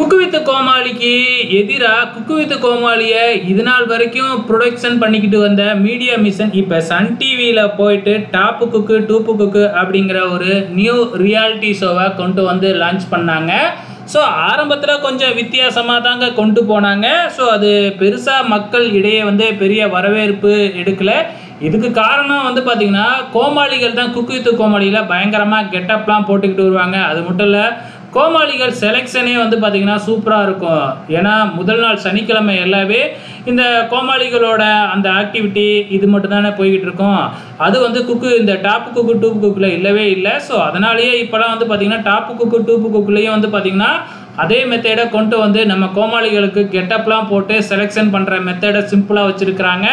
Cook with கோமாளிக்கு எதிராக cook with கோமாளியை இது நாள் வரைக்கும் ப்ரொடக்ஷன் பண்ணிக்கிட்டு வந்த மீடியா மிஷன் இப்போ சன் டிவியில் போயிட்டு டாப்பு குக்கு டூப்பு குக்கு அப்படிங்கிற ஒரு நியூ ரியாலிட்டி ஷோவை கொண்டு வந்து லான்ச் பண்ணாங்க. ஸோ ஆரம்பத்தில் கொஞ்சம் வித்தியாசமாக தாங்க கொண்டு போனாங்க. ஸோ அது பெருசாக மக்கள் இடையே வந்து பெரிய வரவேற்பு எடுக்கலை. இதுக்கு காரணம் வந்து பார்த்திங்கன்னா கோமாளிகள் தான் குக்கு வித் கோமாளியில் பயங்கரமாக கெட்டப்லாம் போட்டுக்கிட்டு வருவாங்க. அது மட்டும் இல்லை, கோமாளிகள் செலெக்ஷனே வந்து பார்த்திங்கன்னா சூப்பராக இருக்கும். ஏன்னா முதல் நாள் சனிக்கிழமை எல்லாமே இந்த கோமாளிகளோட அந்த ஆக்டிவிட்டி இது மட்டும் தானே போய்கிட்டு இருக்கும். அது வந்து இந்த டாப்பு குக்கு டூப்பு குக்கில் இல்லவே இல்லை. ஸோ அதனாலேயே இப்போலாம் வந்து பார்த்திங்கன்னா டாப்பு குக்கு டூப்பு குக்குலேயும் வந்து பார்த்திங்கன்னா அதே மெத்தடை கொண்டு வந்து நம்ம கோமாளிகளுக்கு கெட்டப்லாம் போட்டு செலெக்ஷன் பண்ணுற மெத்தடை சிம்பிளாக வச்சுருக்கிறாங்க.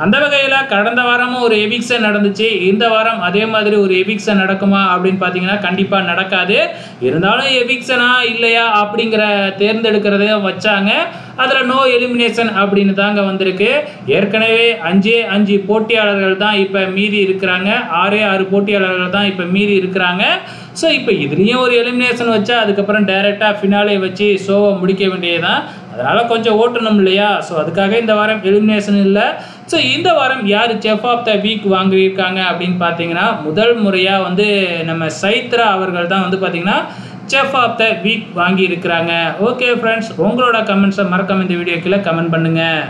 அந்த வகையில் கடந்த வாரமும் ஒரு எவிக்ஷன் நடந்துச்சு. இந்த வாரம் அதே மாதிரி ஒரு எவிக்ஷன் நடக்குமா அப்படின்னு பார்த்தீங்கன்னா கண்டிப்பாக நடக்காது. இருந்தாலும் எவிக்ஷனா இல்லையா அப்படிங்கிற தேர்ந்தெடுக்கிறத வச்சாங்க. அதில் நோ எலிமினேஷன் அப்படின்னு தாங்க வந்திருக்கு. ஏற்கனவே 5 போட்டியாளர்கள் தான் இப்போ மீதி இருக்கிறாங்க. 6 போட்டியாளர்கள் தான் இப்போ மீதி இருக்கிறாங்க. ஸோ இப்போ இதுலேயும் ஒரு எலிமினேஷன் வச்சா அதுக்கப்புறம் டைரெக்டாக ஃபினாலே வச்சு ஷோவை முடிக்க வேண்டியதுதான். அதனால் கொஞ்சம் ஓட்டணும் இல்லையா? ஸோ அதுக்காக இந்த வாரம் எலிமினேஷன் இல்லை. ஸோ இந்த வாரம் யார் செஃப் ஆஃப் த வீக் வாங்கியிருக்காங்க அப்படின்னு பார்த்தீங்கன்னா முதல் முறையாக வந்து நம்ம சைத்ரா அவர்கள் தான் வந்து பார்த்திங்கன்னா செஃப் ஆஃப் த வீக் வாங்கியிருக்கிறாங்க. ஓகே ஃப்ரெண்ட்ஸ், உங்களோட கமெண்ட்ஸை மறக்காம இந்த வீடியோ கீழே கமெண்ட் பண்ணுங்கள்.